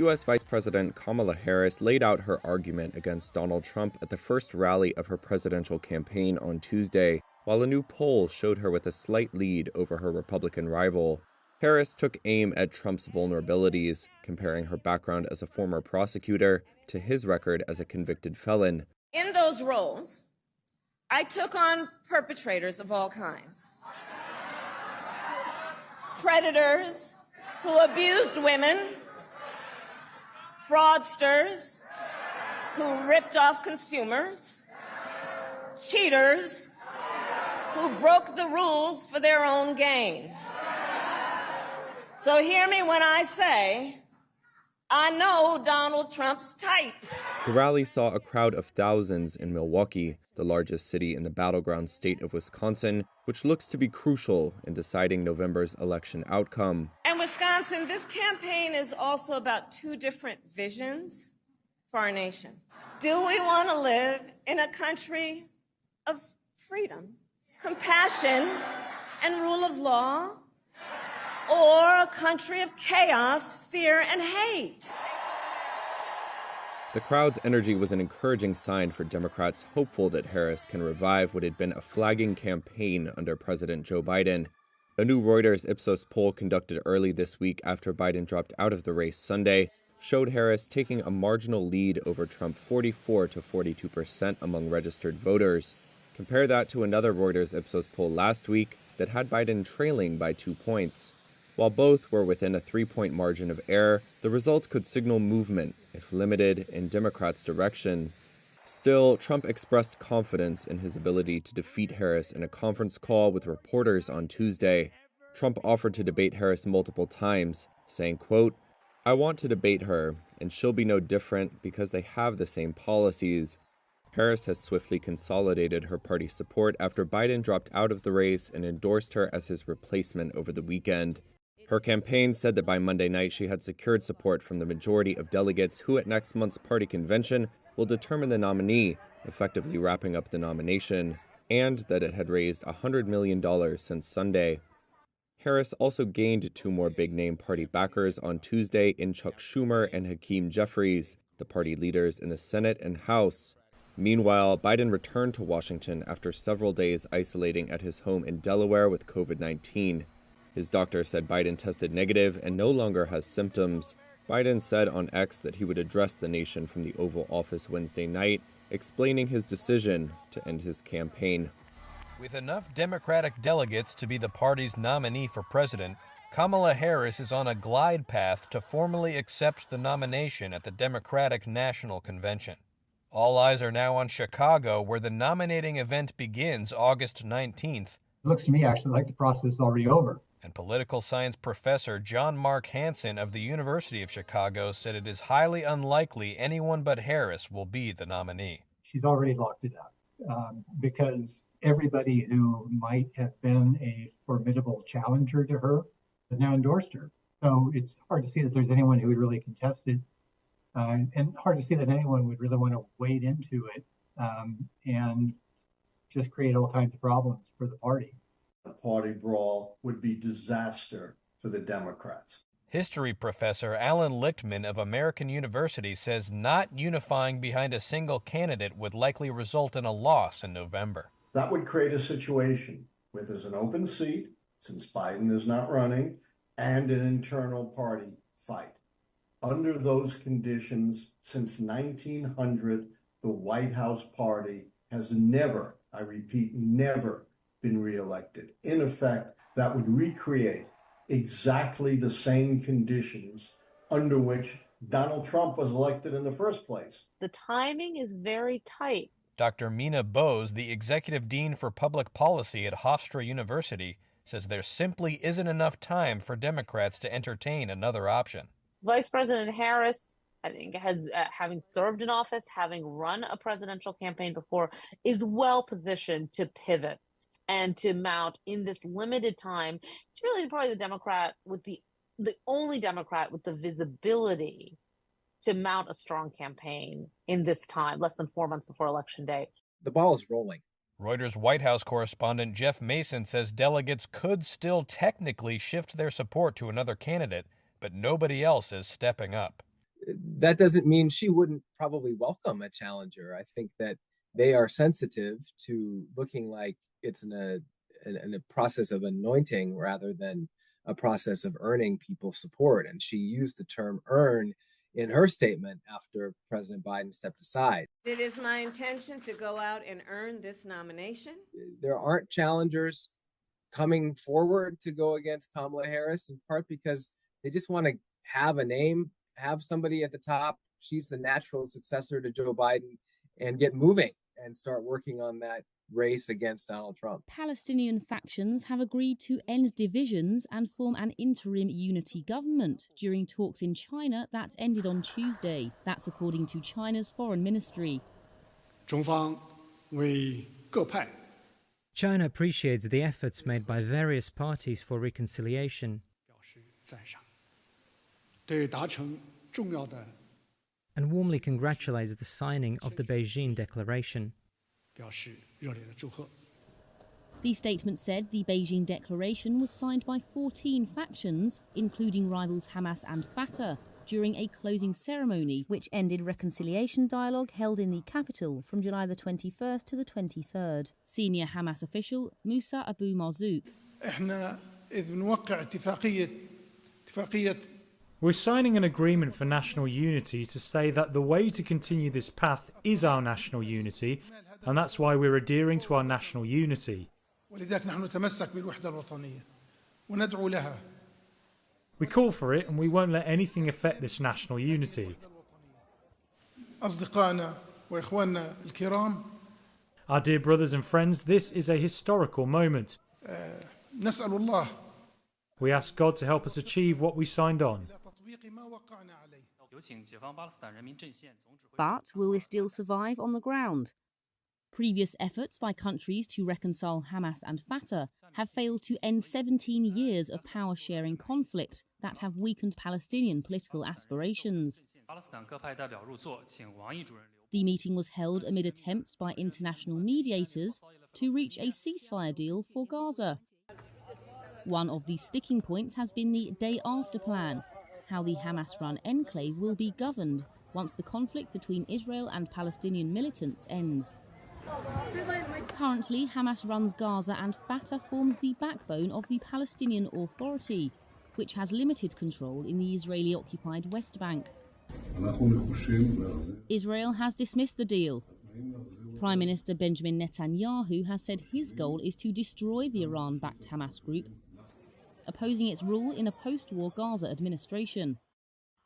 U.S. Vice President Kamala Harris laid out her argument against Donald Trump at the first rally of her presidential campaign on Tuesday, while a new poll showed her with a slight lead over her Republican rival. Harris took aim at Trump's vulnerabilities, comparing her background as a former prosecutor to his record as a convicted felon. In those roles, I took on perpetrators of all kinds. Predators who abused women, fraudsters who ripped off consumers, cheaters who broke the rules for their own gain. So hear me when I say, I know Donald Trump's type. The rally saw a crowd of thousands in Milwaukee, the largest city in the battleground state of Wisconsin, which looks to be crucial in deciding November's election outcome. And Wisconsin, this campaign is also about two different visions for our nation. Do we want to live in a country of freedom, compassion, and rule of law? Or a country of chaos, fear, and hate? The crowd's energy was an encouraging sign for Democrats hopeful that Harris can revive what had been a flagging campaign under President Joe Biden. A new Reuters Ipsos poll conducted early this week after Biden dropped out of the race Sunday showed Harris taking a marginal lead over Trump 44 to 42% among registered voters. Compare that to another Reuters Ipsos poll last week that had Biden trailing by 2 points. While both were within a 3-point margin of error, the results could signal movement, if limited, in Democrats' direction. Still, Trump expressed confidence in his ability to defeat Harris in a conference call with reporters on Tuesday. Trump offered to debate Harris multiple times, saying, quote, "I want to debate her, and she'll be no different because they have the same policies." Harris has swiftly consolidated her party support after Biden dropped out of the race and endorsed her as his replacement over the weekend. Her campaign said that by Monday night she had secured support from the majority of delegates who at next month's party convention will determine the nominee, effectively wrapping up the nomination, and that it had raised $100 million since Sunday. Harris also gained 2 more big-name party backers on Tuesday in Chuck Schumer and Hakeem Jeffries, the party leaders in the Senate and House. Meanwhile, Biden returned to Washington after several days isolating at his home in Delaware with COVID-19. His doctor said Biden tested negative and no longer has symptoms. Biden said on X that he would address the nation from the Oval Office Wednesday night, explaining his decision to end his campaign. With enough Democratic delegates to be the party's nominee for president, Kamala Harris is on a glide path to formally accept the nomination at the Democratic National Convention. All eyes are now on Chicago, where the nominating event begins August 19th. It looks to me actually like the process is already over. And political science professor John Mark Hansen of the University of Chicago said it is highly unlikely anyone but Harris will be the nominee. She's already locked it up because everybody who might have been a formidable challenger to her has now endorsed her. So it's hard to see that there's anyone who would really contest it, and hard to see that anyone would really want to wade into it and just create all kinds of problems for the party. A party brawl would be disaster for the Democrats. History professor Alan Lichtman of American University says not unifying behind a single candidate would likely result in a loss in November. That would create a situation where there's an open seat, since Biden is not running, and an internal party fight. Under those conditions, since 1900, the White House party has never, I repeat, never been reelected. In effect, that would recreate exactly the same conditions under which Donald Trump was elected in the first place. The timing is very tight. Dr. Mina Bose, the executive dean for public policy at Hofstra University, says there simply isn't enough time for Democrats to entertain another option. Vice President Harris, I think, has having served in office, having run a presidential campaign before, is well positioned to pivot and to mount in this limited time. It's really probably the Democrat with the only Democrat with the visibility to mount a strong campaign in this time, less than 4 months before Election Day. The ball is rolling. Reuters White House correspondent Jeff Mason says delegates could still technically shift their support to another candidate, but nobody else is stepping up. that doesn't mean she wouldn't probably welcome a challenger. I think that they are sensitive to looking like it's in a process of anointing rather than a process of earning people's support. And she used the term earn in her statement after President Biden stepped aside. It is my intention to go out and earn this nomination. There aren't challengers coming forward to go against Kamala Harris, in part because they just want to have a name, have somebody at the top. She's the natural successor to Joe Biden, and get moving and start working on that race against Donald Trump. Palestinian factions have agreed to end divisions and form an interim unity government during talks in China that ended on Tuesday. That's according to China's foreign ministry. China appreciates the efforts made by various parties for reconciliation and warmly congratulates the signing of the Beijing Declaration. The statement said the Beijing Declaration was signed by 14 factions, including rivals Hamas and Fatah, during a closing ceremony which ended reconciliation dialogue held in the capital from July the 21st to the 23rd. Senior Hamas official Musa Abu Marzouk. We're signing an agreement for national unity to say that the way to continue this path is our national unity, and that's why we're adhering to our national unity. We call for it, and we won't let anything affect this national unity. Our dear brothers and friends, this is a historical moment. We ask God to help us achieve what we signed on. But will this deal survive on the ground? Previous efforts by countries to reconcile Hamas and Fatah have failed to end 17 years of power-sharing conflict that have weakened Palestinian political aspirations. The meeting was held amid attempts by international mediators to reach a ceasefire deal for Gaza. One of the sticking points has been the day-after plan, how the Hamas-run enclave will be governed once the conflict between Israel and Palestinian militants ends. Currently, Hamas runs Gaza and Fatah forms the backbone of the Palestinian Authority, which has limited control in the Israeli-occupied West Bank. Israel has dismissed the deal. Prime Minister Benjamin Netanyahu has said his goal is to destroy the Iran-backed Hamas group, opposing its rule in a post-war Gaza administration.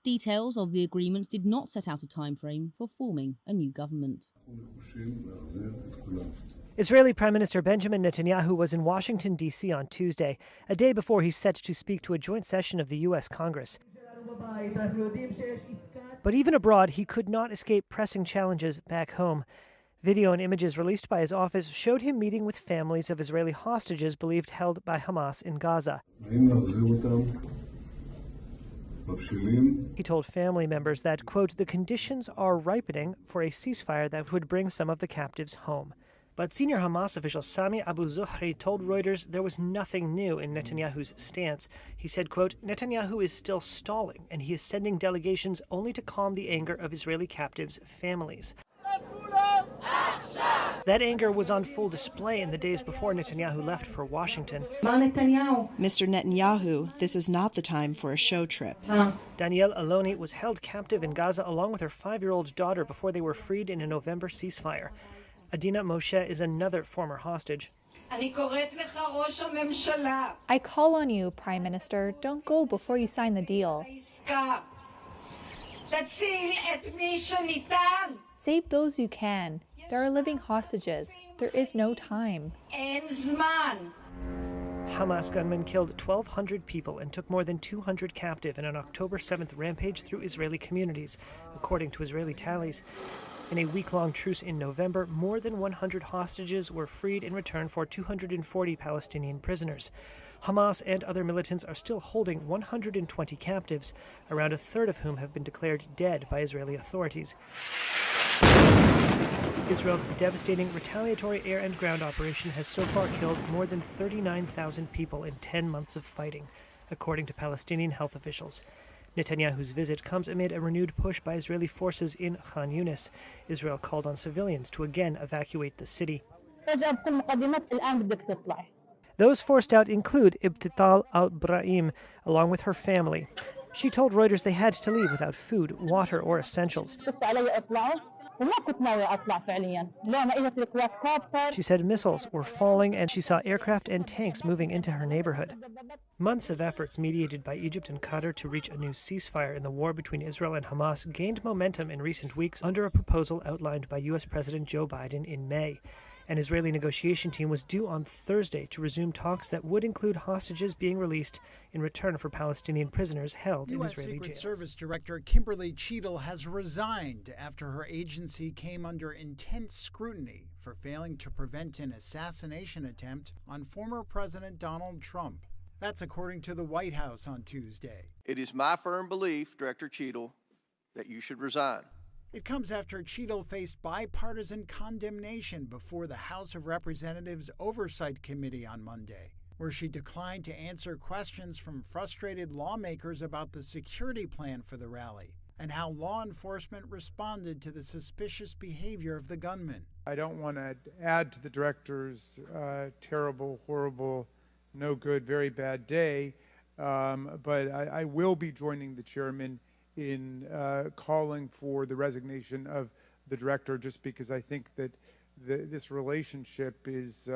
Details of the agreement did not set out a timeframe for forming a new government. Israeli Prime Minister Benjamin Netanyahu was in Washington, D.C. on Tuesday, a day before he's set to speak to a joint session of the U.S. Congress. But even abroad, he could not escape pressing challenges back home. Video and images released by his office showed him meeting with families of Israeli hostages believed held by Hamas in Gaza. He told family members that, quote, the conditions are ripening for a ceasefire that would bring some of the captives home. But senior Hamas official Sami Abu Zuhri told Reuters there was nothing new in Netanyahu's stance. He said, quote, Netanyahu is still stalling, and he is sending delegations only to calm the anger of Israeli captives' families. That anger was on full display in the days before Netanyahu left for Washington. Mr. Netanyahu, this is not the time for a show trip. Danielle Aloni was held captive in Gaza along with her 5-year-old daughter before they were freed in a November ceasefire. Adina Moshe is another former hostage. I call on you, Prime Minister, don't go before you sign the deal. Save those you can. There are living hostages. There is no time. Hamas gunmen killed 1,200 people and took more than 200 captive in an October 7th rampage through Israeli communities, according to Israeli tallies. In a week-long truce in November, more than 100 hostages were freed in return for 240 Palestinian prisoners. Hamas and other militants are still holding 120 captives, around a third of whom have been declared dead by Israeli authorities. Israel's devastating retaliatory air and ground operation has so far killed more than 39,000 people in 10 months of fighting, according to Palestinian health officials. Netanyahu's visit comes amid a renewed push by Israeli forces in Khan Yunis. Israel called on civilians to again evacuate the city. Those forced out include Ibtital al-Brahim, along with her family. She told Reuters they had to leave without food, water, or essentials. She said missiles were falling and she saw aircraft and tanks moving into her neighborhood. Months of efforts mediated by Egypt and Qatar to reach a new ceasefire in the war between Israel and Hamas gained momentum in recent weeks under a proposal outlined by U.S. President Joe Biden in May. An Israeli negotiation team was due on Thursday to resume talks that would include hostages being released in return for Palestinian prisoners held in Israeli Secret jails. Service Director Kimberly Cheadle has resigned after her agency came under intense scrutiny for failing to prevent an assassination attempt on former President Donald Trump. That's according to the White House on Tuesday. It is my firm belief, Director Cheadle, that you should resign. It comes after Cheadle faced bipartisan condemnation before the House of Representatives Oversight Committee on Monday, where she declined to answer questions from frustrated lawmakers about the security plan for the rally and how law enforcement responded to the suspicious behavior of the gunman. I don't want to add to the director's terrible, horrible, no good, very bad day, but I will be joining the chairman in calling for the resignation of the director, just because I think that this relationship is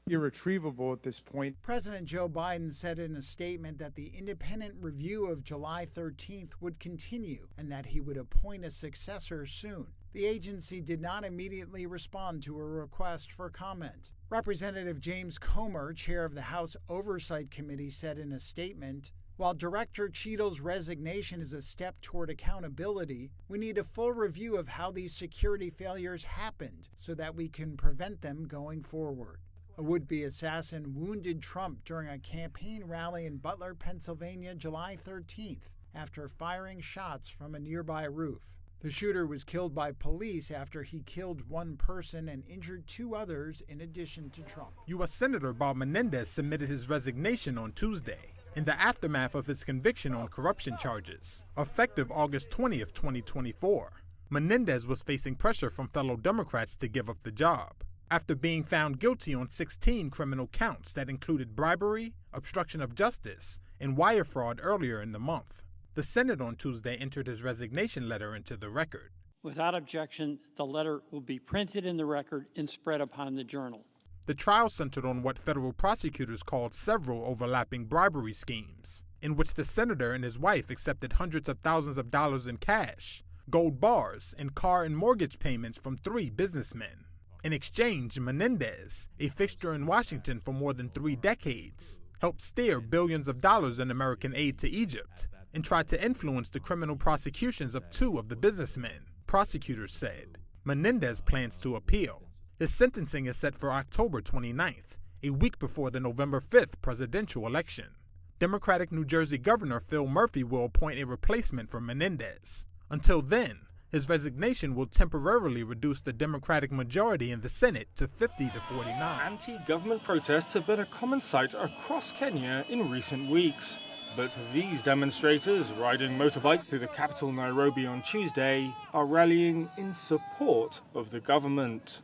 irretrievable at this point. President Joe Biden said in a statement that the independent review of July 13th would continue and that he would appoint a successor soon. The agency did not immediately respond to a request for comment. Representative James Comer, chair of the House Oversight Committee, said in a statement, "While Director Cheadle's resignation is a step toward accountability, we need a full review of how these security failures happened so that we can prevent them going forward." A would-be assassin wounded Trump during a campaign rally in Butler, Pennsylvania, July 13th, after firing shots from a nearby roof. The shooter was killed by police after he killed one person and injured two others in addition to Trump. U.S. Senator Bob Menendez submitted his resignation on Tuesday in the aftermath of his conviction on corruption charges, effective August 20th, 2024. Menendez was facing pressure from fellow Democrats to give up the job after being found guilty on 16 criminal counts that included bribery, obstruction of justice, and wire fraud earlier in the month. The Senate on Tuesday entered his resignation letter into the record. Without objection, the letter will be printed in the record and spread upon the journal. The trial centered on what federal prosecutors called several overlapping bribery schemes, in which the senator and his wife accepted hundreds of thousands of dollars in cash, gold bars, and car and mortgage payments from 3 businessmen. In exchange, Menendez, a fixture in Washington for more than 3 decades, helped steer billions of dollars in American aid to Egypt and tried to influence the criminal prosecutions of 2 of the businessmen, prosecutors said. Menendez plans to appeal. His sentencing is set for October 29th, a week before the November 5th presidential election. Democratic New Jersey Governor Phil Murphy will appoint a replacement for Menendez. Until then, his resignation will temporarily reduce the Democratic majority in the Senate to 50 to 49. Anti-government protests have been a common sight across Kenya in recent weeks. But these demonstrators, riding motorbikes through the capital Nairobi on Tuesday, are rallying in support of the government.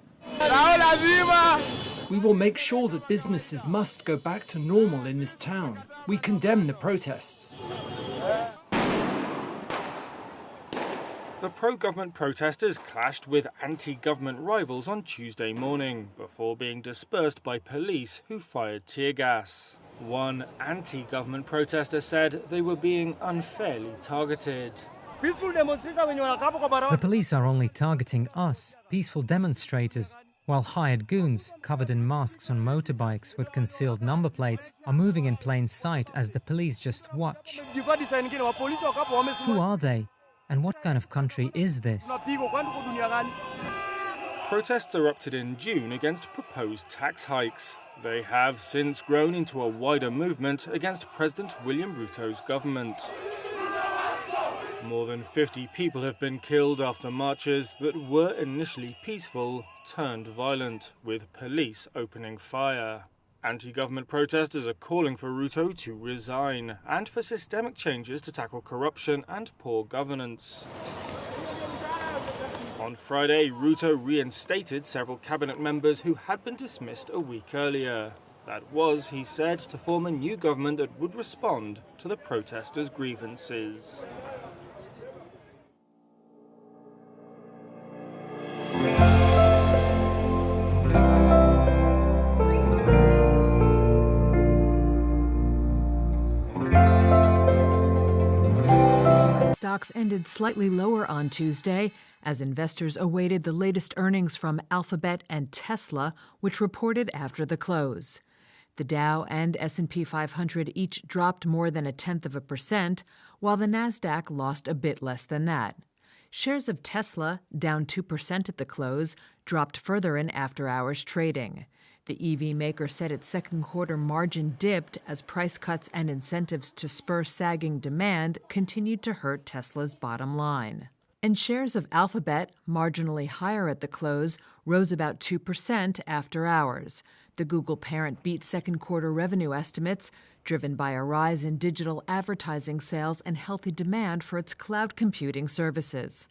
We will make sure that businesses must go back to normal in this town. We condemn the protests. The pro-government protesters clashed with anti-government rivals on Tuesday morning before being dispersed by police who fired tear gas. One anti-government protester said they were being unfairly targeted. The police are only targeting us, peaceful demonstrators, while hired goons covered in masks on motorbikes with concealed number plates are moving in plain sight as the police just watch. Who are they? And what kind of country is this? Protests erupted in June against proposed tax hikes. They have since grown into a wider movement against President William Ruto's government. More than 50 people have been killed after marches that were initially peaceful turned violent, with police opening fire. Anti-government protesters are calling for Ruto to resign and for systemic changes to tackle corruption and poor governance. On Friday, Ruto reinstated several cabinet members who had been dismissed a week earlier. That was, he said, to form a new government that would respond to the protesters' grievances. Stocks ended slightly lower on Tuesday as investors awaited the latest earnings from Alphabet and Tesla, which reported after the close. The Dow and S&P 500 each dropped more than 0.1%, while the Nasdaq lost a bit less than that. Shares of Tesla, down 2% at the close, dropped further in after-hours trading. The EV maker said its second quarter margin dipped as price cuts and incentives to spur sagging demand continued to hurt Tesla's bottom line. And shares of Alphabet, marginally higher at the close, rose about 2% after hours. The Google parent beat second quarter revenue estimates, driven by a rise in digital advertising sales and healthy demand for its cloud computing services.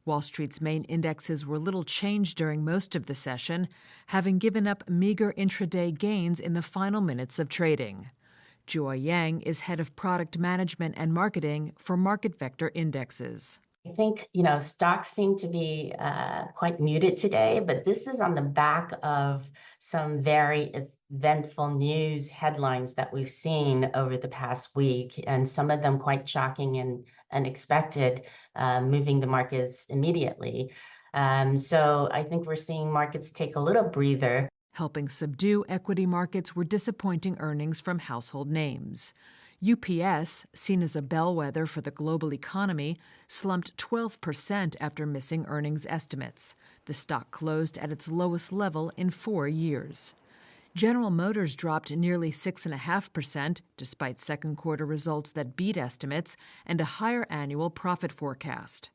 Wall Street's main indexes were little changed during most of the session, having given up meager intraday gains in the final minutes of trading. Joy Yang is head of product management and marketing for Market Vector Indexes. I think, stocks seem to be quite muted today, but this is on the back of some very eventful news headlines that we've seen over the past week, and some of them quite shocking and unexpected, moving the markets immediately. So I think we're seeing markets take a little breather. Helping subdue equity markets were disappointing earnings from household names. UPS, seen as a bellwether for the global economy, slumped 12% after missing earnings estimates. The stock closed at its lowest level in 4 years. General Motors dropped nearly 6.5%, despite second quarter results that beat estimates and a higher annual profit forecast.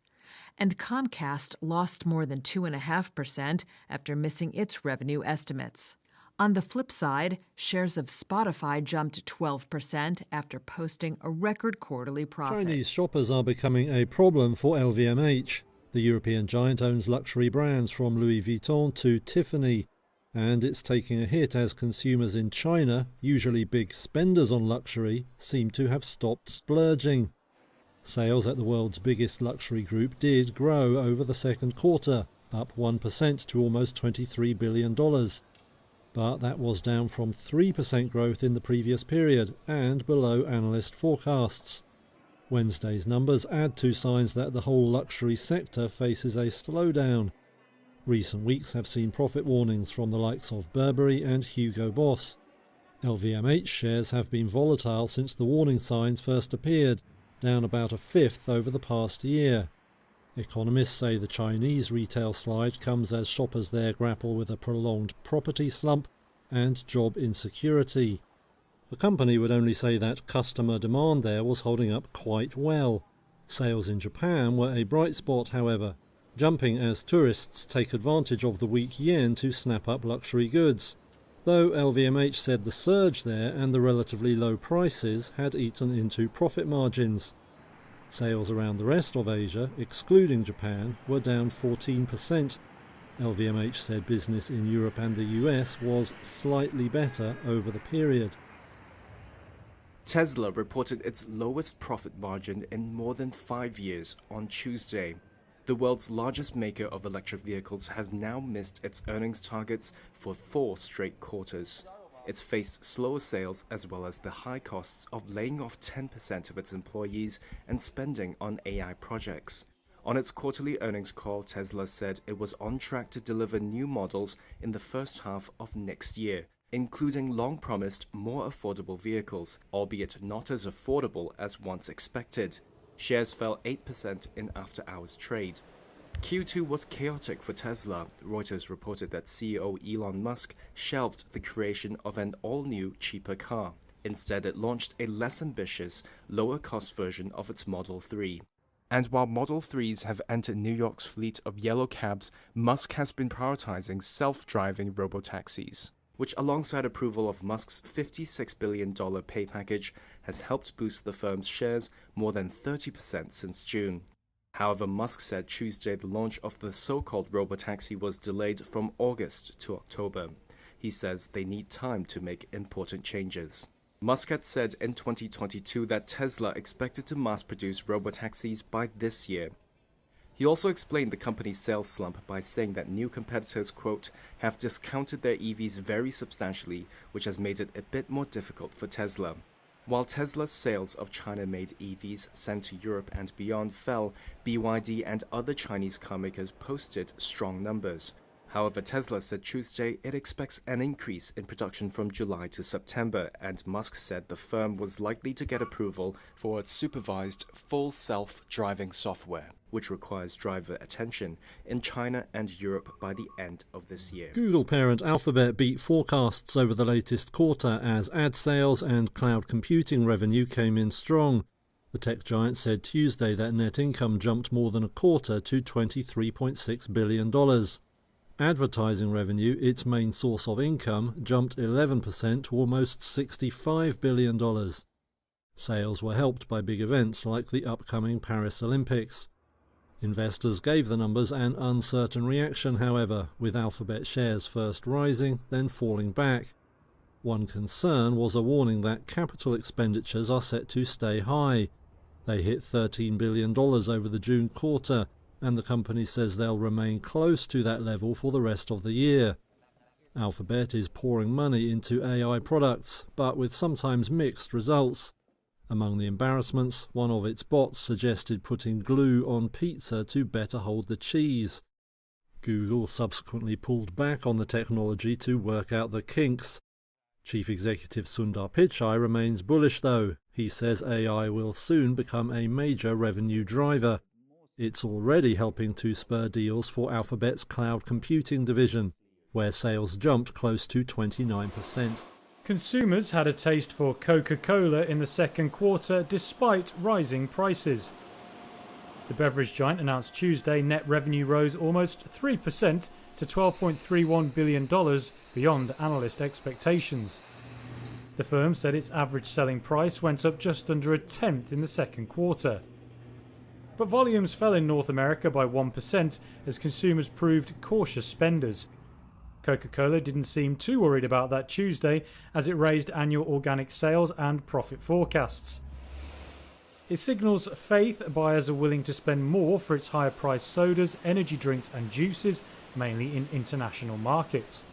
And Comcast lost more than 2.5% after missing its revenue estimates. On the flip side, shares of Spotify jumped 12% after posting a record quarterly profit. Chinese shoppers are becoming a problem for LVMH. The European giant owns luxury brands from Louis Vuitton to Tiffany, and it's taking a hit as consumers in China, usually big spenders on luxury, seem to have stopped splurging. Sales at the world's biggest luxury group did grow over the second quarter, up 1% to almost $23 billion. But that was down from 3% growth in the previous period and below analyst forecasts. Wednesday's numbers add to signs that the whole luxury sector faces a slowdown. Recent weeks have seen profit warnings from the likes of Burberry and Hugo Boss. LVMH shares have been volatile since the warning signs first appeared, down about a fifth over the past year. Economists say the Chinese retail slide comes as shoppers there grapple with a prolonged property slump and job insecurity. The company would only say that customer demand there was holding up quite well. Sales in Japan were a bright spot, however, jumping as tourists take advantage of the weak yen to snap up luxury goods, though LVMH said the surge there and the relatively low prices had eaten into profit margins. Sales around the rest of Asia, excluding Japan, were down 14%. LVMH said business in Europe and the US was slightly better over the period. Tesla reported its lowest profit margin in more than 5 years on Tuesday. The world's largest maker of electric vehicles has now missed its earnings targets for 4 straight quarters. It's faced slower sales as well as the high costs of laying off 10% of its employees and spending on AI projects. On its quarterly earnings call, Tesla said it was on track to deliver new models in the first half of next year, including long-promised, more affordable vehicles, albeit not as affordable as once expected. Shares fell 8% in after-hours trade. Q2 was chaotic for Tesla. Reuters reported that CEO Elon Musk shelved the creation of an all-new, cheaper car. Instead, it launched a less ambitious, lower-cost version of its Model 3. And while Model 3s have entered New York's fleet of yellow cabs, Musk has been prioritizing self-driving robotaxis. which alongside approval of Musk's $56 billion pay package has helped boost the firm's shares more than 30% since June. However, Musk said Tuesday the launch of the so-called robotaxi was delayed from August to October. He says they need time to make important changes. Musk had said in 2022 that Tesla expected to mass-produce robotaxis by this year. He also explained the company's sales slump by saying that new competitors, quote, have discounted their EVs very substantially, which has made it a bit more difficult for Tesla. While Tesla's sales of China-made EVs sent to Europe and beyond fell, BYD and other Chinese carmakers posted strong numbers. However, Tesla said Tuesday it expects an increase in production from July to September, and Musk said the firm was likely to get approval for its supervised full self-driving software, which requires driver attention, in China and Europe by the end of this year. Google parent Alphabet beat forecasts over the latest quarter as ad sales and cloud computing revenue came in strong. The tech giant said Tuesday that net income jumped more than a quarter to $23.6 billion. Advertising revenue, its main source of income, jumped 11% to almost $65 billion. Sales were helped by big events like the upcoming Paris Olympics. Investors gave the numbers an uncertain reaction, however, with Alphabet shares first rising, then falling back. One concern was a warning that capital expenditures are set to stay high. They hit $13 billion over the June quarter, and the company says they'll remain close to that level for the rest of the year. Alphabet is pouring money into AI products, but with sometimes mixed results. Among the embarrassments, one of its bots suggested putting glue on pizza to better hold the cheese. Google subsequently pulled back on the technology to work out the kinks. Chief Executive Sundar Pichai remains bullish though. He says AI will soon become a major revenue driver. It's already helping to spur deals for Alphabet's cloud computing division, where sales jumped close to 29%. Consumers had a taste for Coca-Cola in the second quarter despite rising prices. The beverage giant announced Tuesday net revenue rose almost 3% to $12.31 billion, beyond analyst expectations. The firm said its average selling price went up just under a tenth in the second quarter. But volumes fell in North America by 1% as consumers proved cautious spenders. Coca-Cola didn't seem too worried about that Tuesday as it raised annual organic sales and profit forecasts. It signals faith buyers are willing to spend more for its higher-priced sodas, energy drinks and juices, mainly in international markets.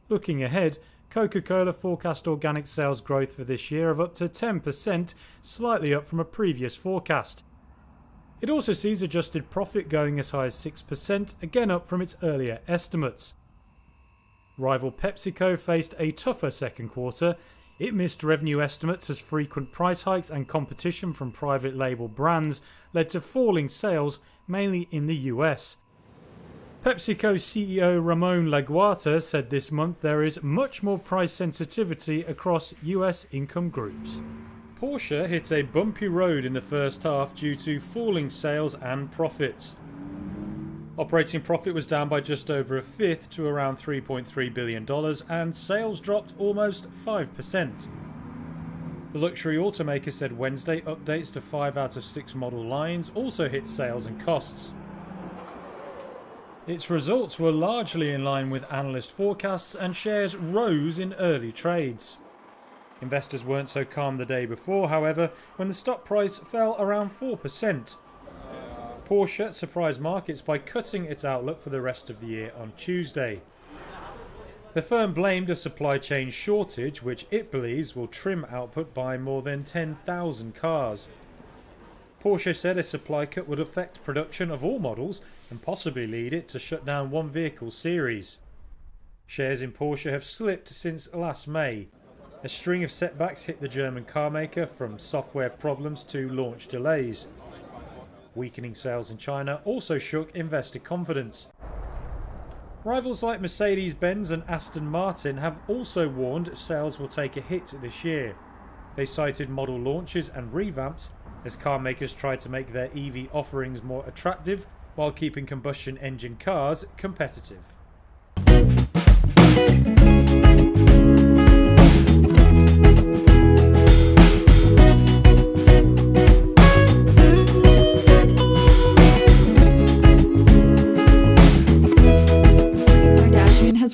Looking ahead, Coca-Cola forecast organic sales growth for this year of up to 10%, slightly up from a previous forecast. It also sees adjusted profit going as high as 6%, again up from its earlier estimates. Rival PepsiCo faced a tougher second quarter. It missed revenue estimates as frequent price hikes and competition from private label brands led to falling sales, mainly in the US. PepsiCo CEO Ramon Laguarta said this month there is much more price sensitivity across US income groups. Porsche hit a bumpy road in the first half due to falling sales and profits. Operating profit was down by just over a fifth to around $3.3 billion and sales dropped almost 5%. The luxury automaker said Wednesday updates to 5 out of 6 model lines also hit sales and costs. Its results were largely in line with analyst forecasts and shares rose in early trades. Investors weren't so calm the day before, however, when the stock price fell around 4%. Porsche surprised markets by cutting its outlook for the rest of the year on Tuesday. The firm blamed a supply chain shortage, which it believes will trim output by more than 10,000 cars. Porsche said a supply cut would affect production of all models and possibly lead it to shut down one vehicle series. Shares in Porsche have slipped since last May. A string of setbacks hit the German carmaker, from software problems to launch delays. Weakening sales in China also shook investor confidence. Rivals like Mercedes-Benz and Aston Martin have also warned sales will take a hit this year. They cited model launches and revamps as carmakers tried to make their EV offerings more attractive while keeping combustion engine cars competitive.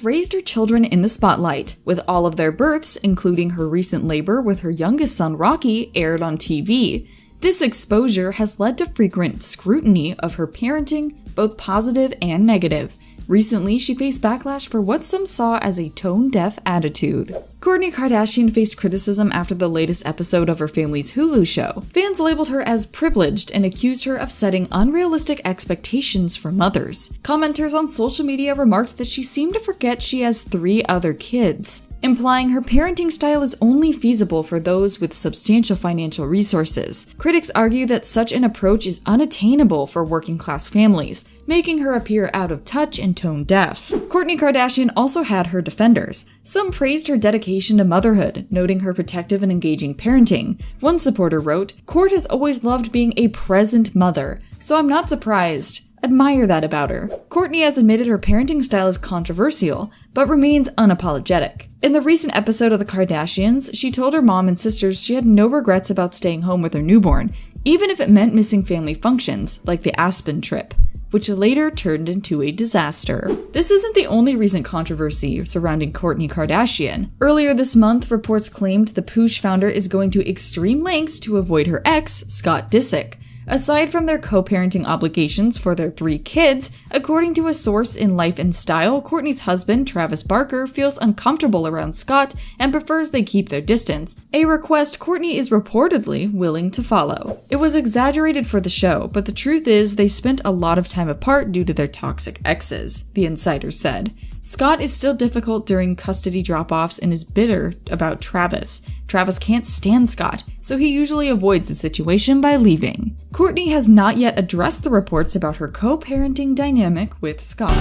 has raised her children in the spotlight, with all of their births, including her recent labor with her youngest son Rocky, aired on TV. This exposure has led to frequent scrutiny of her parenting, both positive and negative. Recently, she faced backlash for what some saw as a tone-deaf attitude. Kourtney Kardashian faced criticism after the latest episode of her family's Hulu show. Fans labeled her as privileged and accused her of setting unrealistic expectations for mothers. Commenters on social media remarked that she seemed to forget she has 3 other kids, implying her parenting style is only feasible for those with substantial financial resources. Critics argue that such an approach is unattainable for working-class families, making her appear out of touch and tone-deaf. Kourtney Kardashian also had her defenders. Some praised her dedication to motherhood, noting her protective and engaging parenting. One supporter wrote, "Kourt has always loved being a present mother, so I'm not surprised. Admire that about her." Kourtney has admitted her parenting style is controversial, but remains unapologetic. In the recent episode of The Kardashians, she told her mom and sisters she had no regrets about staying home with her newborn, even if it meant missing family functions, like the Aspen trip, which later turned into a disaster. This isn't the only recent controversy surrounding Kourtney Kardashian. Earlier this month, reports claimed the Poosh founder is going to extreme lengths to avoid her ex, Scott Disick. Aside from their co-parenting obligations for their 3 kids, according to a source in Life and Style, Kourtney's husband, Travis Barker, feels uncomfortable around Scott and prefers they keep their distance, a request Kourtney is reportedly willing to follow. It was exaggerated for the show, but the truth is they spent a lot of time apart due to their toxic exes, the insider said. Scott is still difficult during custody drop-offs and is bitter about Travis. Travis can't stand Scott, so he usually avoids the situation by leaving. Kourtney has not yet addressed the reports about her co-parenting dynamic with Scott.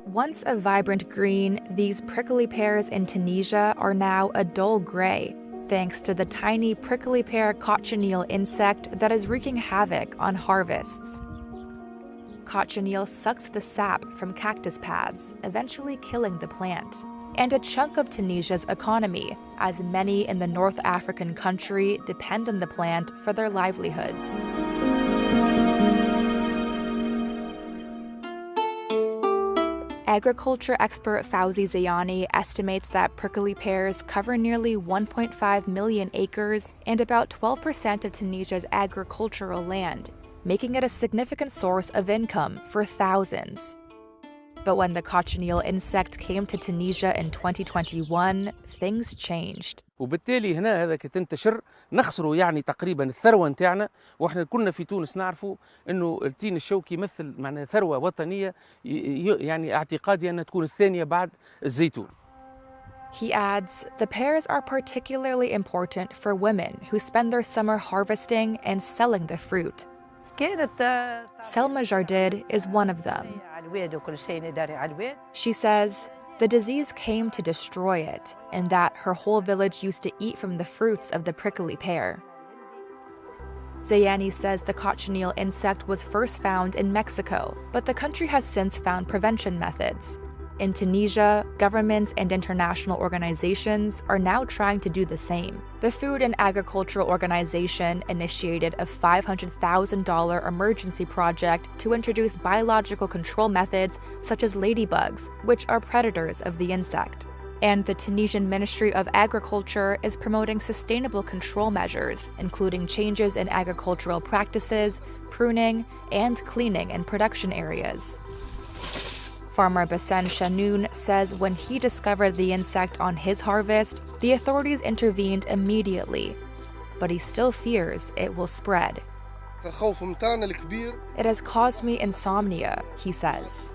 Once a vibrant green, these prickly pears in Tunisia are now a dull gray, thanks to the tiny prickly pear cochineal insect that is wreaking havoc on harvests. Cochineal sucks the sap from cactus pads, eventually killing the plant, and a chunk of Tunisia's economy, as many in the North African country depend on the plant for their livelihoods. Agriculture expert Fawzi Zayani estimates that prickly pears cover nearly 1.5 million acres and about 12% of Tunisia's agricultural land, making it a significant source of income for thousands. But when the cochineal insect came to Tunisia in 2021, things changed. وبالتالي هنا هذا كتنتشر نخسروا يعني تقريبا الثروة نتاعنا، واحنا كنا في تونس نعرفوا انه التين الشوكي يمثل معناها ثروة وطنية، يعني اعتقادي انها تكون الثانية بعد الزيتون. He adds, the pears are particularly important for women who spend their summer harvesting and selling the fruit. Selma Jardid is one of them. She says, the disease came to destroy it, and that her whole village used to eat from the fruits of the prickly pear. Zayani says the cochineal insect was first found in Mexico, but the country has since found prevention methods. In Tunisia, governments and international organizations are now trying to do the same. The Food and Agricultural Organization initiated a $500,000 emergency project to introduce biological control methods such as ladybugs, which are predators of the insect. And the Tunisian Ministry of Agriculture is promoting sustainable control measures, including changes in agricultural practices, pruning, and cleaning in production areas. Farmer Bassem Chanoun says when he discovered the insect on his harvest, the authorities intervened immediately, but he still fears it will spread. It has caused me insomnia, he says.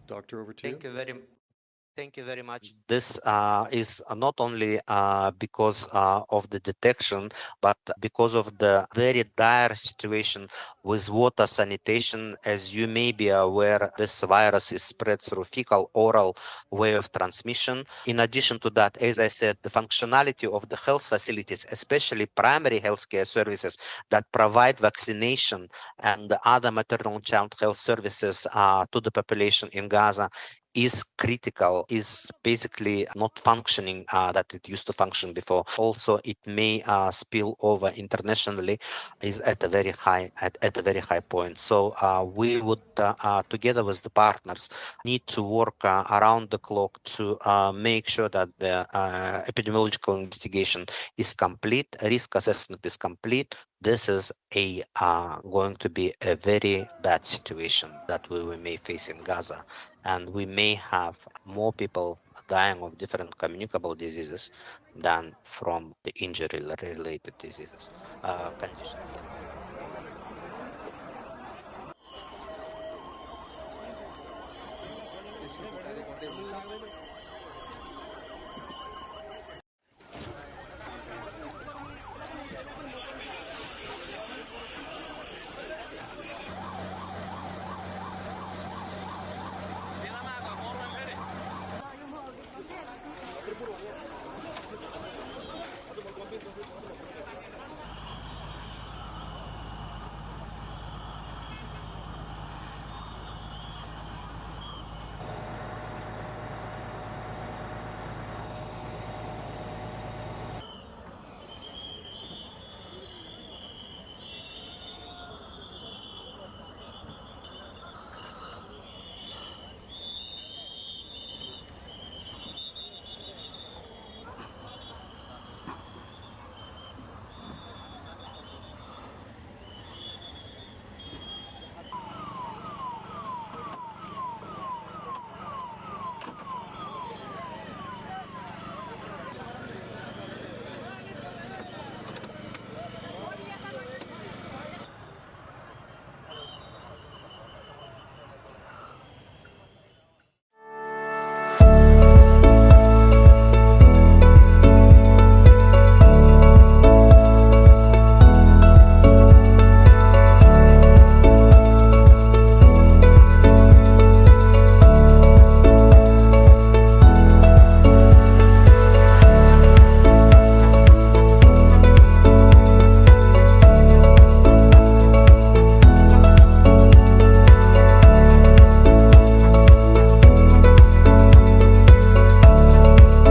Doctor, over to you. Thank you very much. Thank you very much. This is not only because of the detection, but because of the very dire situation with water sanitation. As you may be aware, this virus is spread through fecal-oral way of transmission. In addition to that, as I said, the functionality of the health facilities, especially primary healthcare services that provide vaccination and other maternal and child health services to the population in Gaza, is critical, is basically not functioning that it used to function before. Also, it may spill over internationally, is at a very high point. So we would, together with the partners, need to work around the clock to make sure that the epidemiological investigation is complete, risk assessment is complete. This is going to be a very bad situation that we may face in Gaza. And we may have more people dying of different communicable diseases than from the injury-related diseases. Condition.